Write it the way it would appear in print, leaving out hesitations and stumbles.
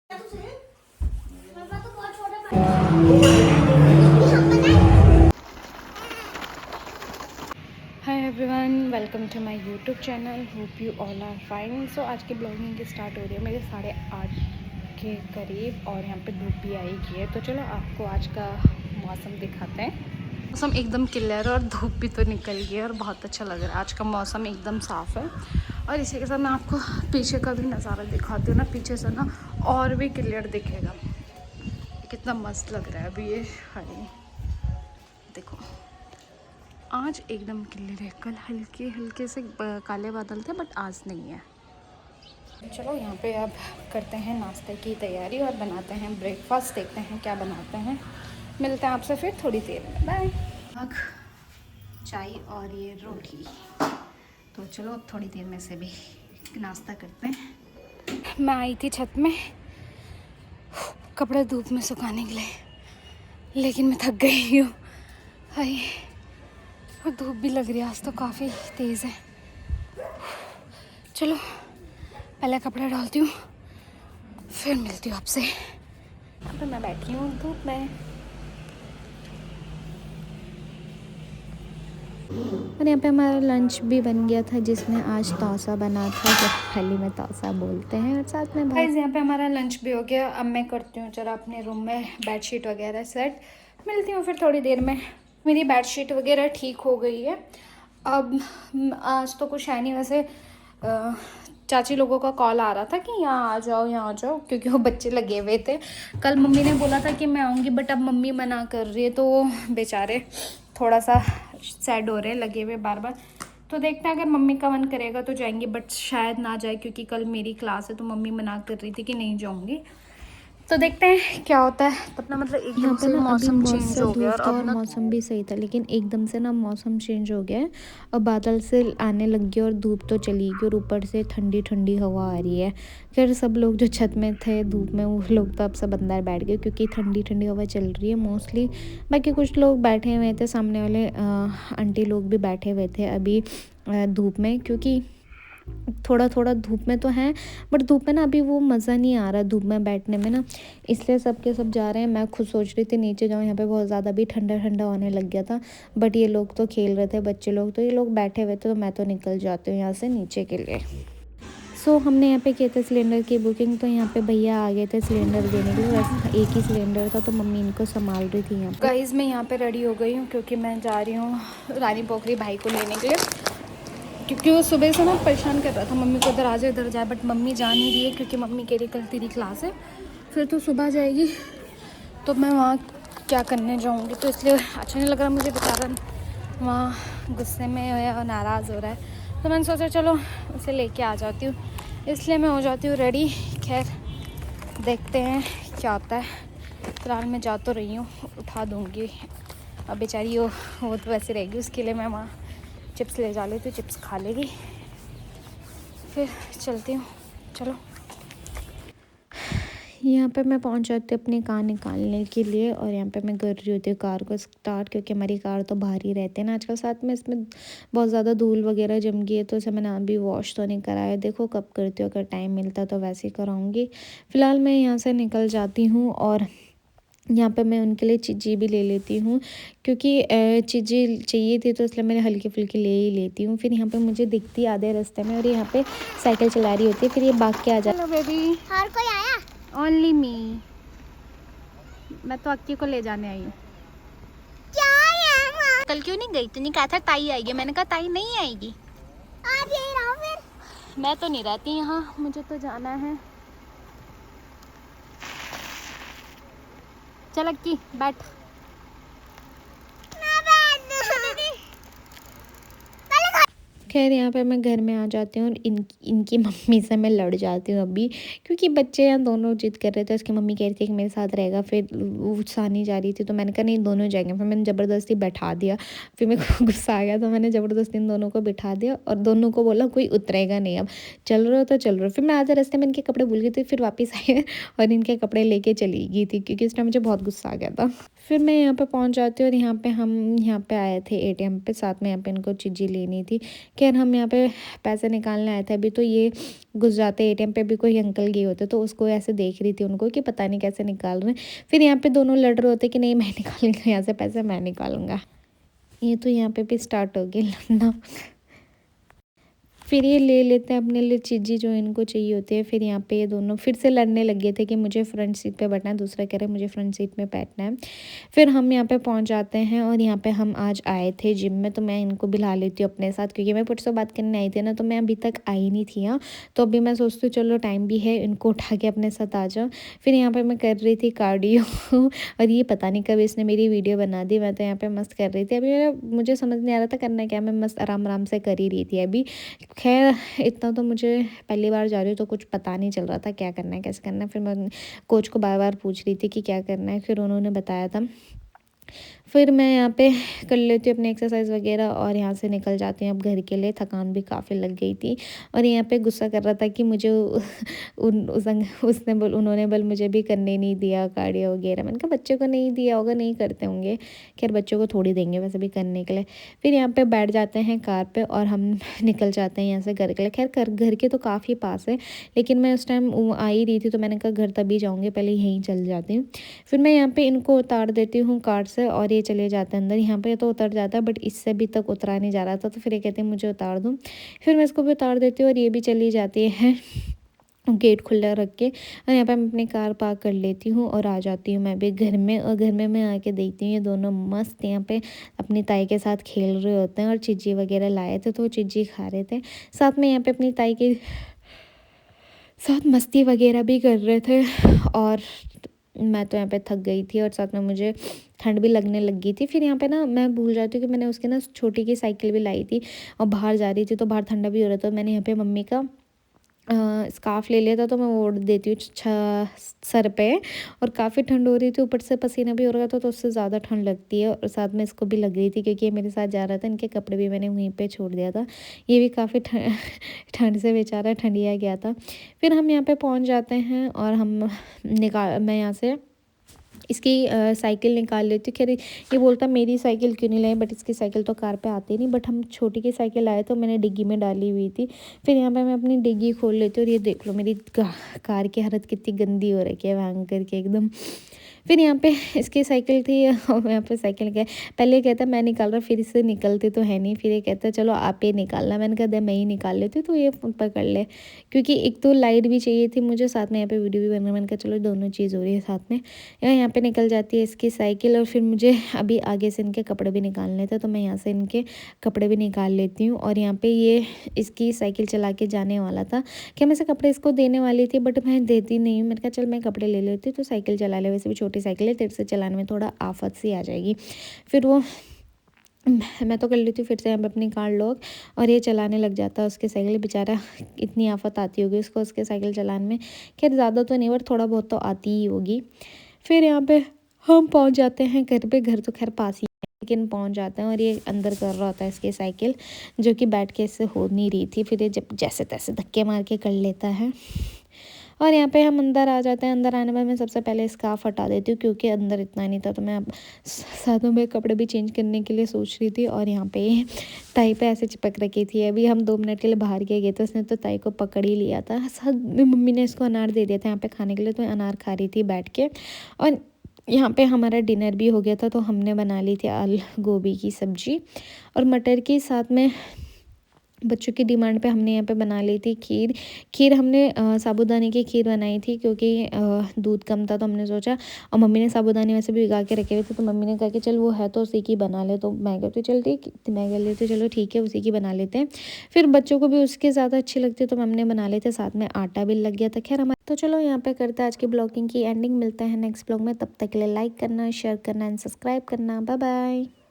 Hi everyone, welcome to my YouTube channel. Hope you all are fine. So आज की blogging की start हो रही है मेरे 8:30 के करीब और यहाँ पे धूप भी आई की है। तो चलो आपको आज का मौसम दिखाते हैं। मौसम एकदम क्लियर है और धूप भी तो निकल गई है और बहुत अच्छा लग रहा है। आज का मौसम एकदम साफ़ है और इसी के साथ मैं आपको पीछे का भी नज़ारा दिखाती हूँ ना। पीछे से ना और भी क्लियर दिखेगा। कितना मस्त लग रहा है अभी ये। हरी देखो, आज एकदम क्लियर है। कल हल्के हल्के से काले बादल थे बट आज नहीं है। चलो यहाँ पे अब करते हैं नाश्ते की तैयारी और बनाते हैं ब्रेकफास्ट। देखते हैं क्या बनाते हैं। मिलते हैं आपसे फिर थोड़ी देर में। बाय। आग, चाय और ये रोटी। तो चलो अब थोड़ी देर में से भी नाश्ता करते हैं। मैं आई थी छत में कपड़े धूप में सुखाने के लिए, लेकिन मैं थक गई हूँ। हाय, और धूप भी लग रही है आज तो काफ़ी तेज़ है। चलो पहले कपड़े डालती हूँ फिर मिलती हूँ आपसे। यहाँ पे मैं बैठी हूँ धूप में और यहाँ पे हमारा लंच भी बन गया था, जिसमें आज तौसा बना था, जो थाली में तौसा बोलते हैं, और साथ में भाई। यहाँ पे हमारा लंच भी हो गया। अब मैं करती हूँ जरा अपने रूम में बेडशीट वगैरह सेट। मिलती हूँ फिर थोड़ी देर में। मेरी बेडशीट वगैरह ठीक हो गई है। अब आज तो कुछ है नहीं वैसे। चाची लोगों का कॉल आ रहा था कि यहाँ आ जाओ यहाँ आ जाओ, क्योंकि वो बच्चे लगे हुए थे। कल मम्मी ने बोला था कि मैं आऊँगी बट अब मम्मी मना कर रही है, तो वो बेचारे थोड़ा सा सैड हो रहे हैं, लगे हुए बार बार। तो देखते हैं, अगर मम्मी का मन करेगा तो जाएंगे बट शायद ना जाए, क्योंकि कल मेरी क्लास है तो मम्मी मना कर रही थी कि नहीं जाऊँगी। तो देखते हैं क्या होता है। अपना मतलब एकदम से मौसम चेंज हो गया और ना मौसम भी सही था, लेकिन एकदम से ना मौसम चेंज हो गया है और बादल से आने लग गया और धूप तो चली गई और ऊपर से ठंडी ठंडी हवा आ रही है। फिर सब लोग जो छत में थे धूप में, वो लोग तो अब सब अंदर बैठ गए क्योंकि ठंडी ठंडी हवा चल रही है मोस्टली। बाकी कुछ लोग बैठे हुए थे, सामने वाले आंटी लोग भी बैठे हुए थे अभी धूप में, क्योंकि थोड़ा थोड़ा धूप में तो हैं बट धूप में ना अभी वो मज़ा नहीं आ रहा धूप में बैठने में ना, इसलिए सब के सब जा रहे हैं। मैं खुद सोच रही थी नीचे जाऊँ, यहाँ पे बहुत ज़्यादा भी ठंडा ठंडा होने लग गया था, बट ये लोग तो खेल रहे थे, बच्चे लोग तो ये लोग बैठे हुए थे, तो मैं तो निकल जाती हूँ यहाँ से नीचे के लिए। सो हमने यहाँ पे किया था सिलेंडर की बुकिंग, तो यहाँ पे भैया आ गए थे सिलेंडर देने के लिए। वैसे एक ही सिलेंडर था तो मम्मी इनको संभाल रही थी यहाँ पे। गाइस मैं यहाँ पे रेडी हो गई हूँ क्योंकि मैं जा रही हूँ रानी पोखरी भाई को लेने के लिए, क्योंकि वो सुबह से ना परेशान कर रहा था मम्मी को, इधर आ जाए इधर जाए, बट मम्मी जा नहीं रही है क्योंकि मम्मी कह रही कल तेरी क्लास है, फिर तो सुबह जाएगी तो मैं वहाँ क्या करने जाऊँगी। तो इसलिए अच्छा नहीं लग रहा मुझे, बेचारा वहाँ गुस्से में है और नाराज़ हो रहा है। तो मैंने सोचा चलो उसे लेके आ जाती हूँ, इसलिए मैं हो जाती हूँ रेडी। खैर देखते हैं क्या होता है। फिलहाल मैं जा तो रही हूँ, उठा दूँगी। अब बेचारी वो तो वैसे रहेगी, उसके लिए मैं वहाँ चिप्स ले जा लेती हूँ, चिप्स खा लेगी, फिर चलती हूँ। चलो यहाँ पे मैं पहुँच जाती हूँ अपनी कार निकालने के लिए और यहाँ पे मैं कर रही होती हूँ कार को स्टार्ट, क्योंकि हमारी कार तो बाहर ही रहती है ना आजकल। साथ में इसमें बहुत ज़्यादा धूल वगैरह जम गई है, तो इसे मैंने अभी वॉश तो नहीं कराया। देखो कब करती हूँ, अगर टाइम मिलता तो वैसे ही कराऊँगी। फ़िलहाल मैं यहाँ से निकल जाती हूँ और यहाँ पे मैं उनके लिए चीज़ें भी ले लेती हूँ, क्योंकि चीज़ें चाहिए थी तो इसलिए मैंने हल्की फुल्की ले ही लेती हूँ। फिर यहाँ पे मुझे दिखती आधे रास्ते में और यहाँ पे साइकिल चला रही होती है, फिर ये भाग के आ जाती है। हेलो बेबी, और कोई आया? Only me. मैं तो अक्की को ले जाने आई हूँ। क्या आया? कल क्यों नहीं गई? तूने कहा था ताई आएगी, मैंने कहा ताई नहीं आएगी। आप यही रहो फिर। मैं तो नहीं रहती यहाँ, मुझे तो जाना है। चल अक्की बैठ। मैं बैठ दूँ। खैर यहाँ पे मैं घर में आ जाती हूँ और इनकी मम्मी से मैं लड़ जाती हूँ अभी, क्योंकि बच्चे यहाँ दोनों जिद कर रहे थे। उसकी मम्मी कह रही थी कि मेरे साथ रहेगा, फिर वो सानी जा रही थी, तो मैंने कहा नहीं दोनों जाएंगे। फिर मैंने ज़बरदस्ती बैठा दिया, फिर मेरे को गुस्सा आ गया तो मैंने ज़बरदस्ती इन दोनों को बिठा दिया और दोनों को बोला कोई उतरेगा नहीं, अब चल रहे हो तो चल रहे हो। फिर मैं आधे रास्ते में इनके कपड़े भूल गई थी, फिर वापस आई और इनके कपड़े लेके चली गई थी, क्योंकि इस टाइम मुझे बहुत गुस्सा आ गया था। फिर मैं यहाँ पे पहुँच जाती हूँ और यहाँ पे हम यहाँ पे आए थे ATM पे, साथ में यहाँ पे इनको चीज़ें लेनी थी। खैर हम यहाँ पे पैसे निकालने आए थे। अभी तो ये घुस जाते एटीएम पे, भी कोई अंकल गए होते तो उसको ऐसे देख रही थी उनको कि पता नहीं कैसे निकाल रहे हैं। फिर यहाँ पे दोनों लड़ रहे होते कि नहीं मैं निकालूंगा यहाँ से पैसे, मैं निकालूंगा। ये तो यहाँ पे भी स्टार्ट हो गया लड़ना। फिर ये ले लेते हैं अपने लिए चीज़ें जो इनको चाहिए होती है। फिर यहाँ पे ये दोनों फिर से लड़ने लग गए थे कि मुझे फ्रंट सीट पे बैठना है, दूसरा कह रहे मुझे फ्रंट सीट में बैठना है। फिर हम यहाँ पे पहुँच जाते हैं और यहाँ पे हम आज आए थे जिम में, तो मैं इनको बुला लेती हूँ अपने साथ क्योंकि मैं पुट से बात करने आई थी ना, तो मैं अभी तक आई नहीं थी यहाँ। तो अभी मैं सोचती हूँ चलो टाइम भी है, इनको उठा के अपने साथ आ जाओ। फिर यहाँ पर मैं कर रही थी कार्डियो और ये पता नहीं कब इसने मेरी वीडियो बना दी। मैं तो यहाँ पर मस्त कर रही थी। अभी मुझे समझ नहीं आ रहा था करना क्या, मैं मस्त आराम आराम से कर ही रही थी अभी। खैर इतना तो मुझे पहली बार जा रही हूँ तो कुछ पता नहीं चल रहा था क्या करना है कैसे करना है। फिर मैं कोच को बार बार पूछ रही थी कि क्या करना है, फिर उन्होंने बताया था। फिर मैं यहाँ पे कर लेती हूँ अपनी एक्सरसाइज वगैरह और यहाँ से निकल जाती हूँ अब घर के लिए। थकान भी काफ़ी लग गई थी और यहाँ पे गुस्सा कर रहा था कि मुझे उन्होंने बल मुझे भी करने नहीं दिया कार्डियो वगैरह। मैंने कहा बच्चे को नहीं दिया होगा, नहीं करते होंगे। खैर बच्चों को थोड़ी देंगे वैसे भी करने के लिए। फिर यहाँ पे बैठ जाते हैं कार पे और हम निकल जाते हैं यहाँ से घर के लिए। खैर घर के तो काफ़ी पास है, लेकिन मैं उस टाइम आ ही रही थी तो मैंने कहा घर तभी जाऊँगी, पहले यहीं चल जाती हूँ। फिर मैं यहाँ पे इनको उतार देती हूँ कार से और ये चले जाते हैं अंदर। यहाँ पे तो उतर जाता है बट इससे अभी तक उतरा नहीं जा रहा था, तो फिर ये कहते हैं मुझे उतार दूँ। फिर मैं इसको भी उतार देती हूँ और ये भी चली जाती है गेट खुला रख के। और यहाँ पे मैं अपनी कार पार्क कर लेती हूँ और आ जाती हूँ मैं भी घर में। और घर में मैं आके देखती हूँ ये दोनों मस्त यहाँ पे अपनी ताई के साथ खेल रहे होते हैं और चिज्जी वगैरह लाए थे तो वो चिज्जी खा रहे थे। साथ में यहाँ पे अपनी ताई के साथ मस्ती वगैरह भी कर रहे थे। और मैं तो यहाँ पे थक गई थी और साथ में मुझे ठंड भी लगने लग गई थी। फिर यहाँ पे ना मैं भूल जाती हूँ कि मैंने उसके ना छोटी की साइकिल भी लाई थी और बाहर जा रही थी तो बाहर ठंडा भी हो रहा था। मैंने यहाँ पे मम्मी का स्कार्फ ले लिया था तो मैं वो ओढ़ देती हूँ सर पे। और काफ़ी ठंड हो रही थी, ऊपर से पसीना भी हो रहा था तो उससे ज़्यादा ठंड लगती है। और साथ में इसको भी लग रही थी क्योंकि ये मेरे साथ जा रहा था। इनके कपड़े भी मैंने वहीं पे छोड़ दिया था, ये भी काफ़ी ठंड से बेचारा ठंडिया गया था। फिर हम यहाँ पे पहुँच जाते हैं और मैं यहाँ से इसकी साइकिल निकाल लेती हूँ। खैर ये बोलता मेरी साइकिल क्यों नहीं लाई, बट इसकी साइकिल तो कार पे आती नहीं। बट हम छोटी की साइकिल लाए तो मैंने डिग्गी में डाली हुई थी। फिर यहाँ पे मैं अपनी डिग्गी खोल लेती हूँ और ये देख लो मेरी कार की हालत कितनी गंदी हो रखी है वहाँ करके एकदम। फिर यहाँ पे इसकी साइकिल थी और यहाँ पे साइकिल क्या पहले कहता मैं निकाल रहा, फिर इससे निकलती तो है नहीं। फिर ये कहता चलो आप ही निकालना। मैंने कहा मैं ही निकाल लेती हूँ तो ये पकड़ ले, क्योंकि एक तो लाइट भी चाहिए थी मुझे, साथ में यहाँ पे वीडियो भी बनना। मैंने कहा चलो दोनों चीज़ हो रही है साथ में। यहाँ पे निकल जाती है इसकी साइकिल। और फिर मुझे अभी आगे से इनके कपड़े भी निकालने थे तो मैं यहाँ से इनके कपड़े भी निकाल लेती हूँ। और यहाँ पे ये इसकी साइकिल चला के जाने वाला था कि मैं से कपड़े इसको देने वाली थी बट मैं देती नहीं हूँ। मैंने कहा चल मैं कपड़े ले लेती हूँ तो साइकिल चला ले, वैसे भी छोटी साइकिल है, तेरे से चलाने में थोड़ा आफत सी आ जाएगी। फिर वो मैं तो कर लेती हूँ। फिर से यहाँ पे अपनी कार लॉक और ये चलाने लग जाता है उसकी साइकिल। बेचारा इतनी आफत आती होगी उसको उसके साइकिल चलाने में। खैर ज़्यादा तो नहीं बट थोड़ा बहुत तो आती ही होगी। फिर यहाँ पे हम पहुँच जाते हैं घर पे। घर तो खैर पास ही है लेकिन पहुँच जाते हैं और ये अंदर कर रहा होता है इसकी साइकिल, जो कि बैठ के इससे हो नहीं रही थी। फिर ये जब जैसे तैसे धक्के मार के कर लेता है। और यहाँ पे हम अंदर आ जाते हैं। अंदर आने में मैं सबसे पहले स्कार्फ हटा देती हूँ क्योंकि अंदर इतना नहीं था, तो मैं अब साथों में कपड़े भी चेंज करने के लिए सोच रही थी। और यहाँ पे ताई पे ऐसे चिपक रखी थी। अभी हम 2 मिनट के लिए बाहर गए तो उसने तो ताई को पकड़ ही लिया था। साथ में मम्मी ने इसको अनार दे दिया था यहाँ पे खाने के लिए, तो अनार खा रही थी बैठ के। और यहाँ पे हमारा डिनर भी हो गया था तो हमने बना ली थी आलू गोभी की सब्ज़ी और मटर की। साथ में बच्चों की डिमांड पे हमने यहाँ पे बना ली थी खीर हमने साबूदाने की खीर बनाई थी क्योंकि दूध कम था तो हमने सोचा। और मम्मी ने साबूदाने वैसे भी भिगा के रखे हुए थे तो मम्मी ने कहा कि चल वो है तो उसी की बना ले। तो मैं कहती चल ठीक, मैं कह लेती चलो ठीक है उसी की बना लेते हैं। फिर बच्चों को भी उसके ज़्यादा अच्छी लगती है तो हमने बना लेते, साथ में आटा भी लग गया था। खैर हमारे तो चलो यहाँ पे करते हैं आज की ब्लॉगिंग की एंडिंग। मिलते हैं नेक्स्ट ब्लॉग में, तब तक के लिए लाइक करना, शेयर करना एंड सब्सक्राइब करना। Bye bye.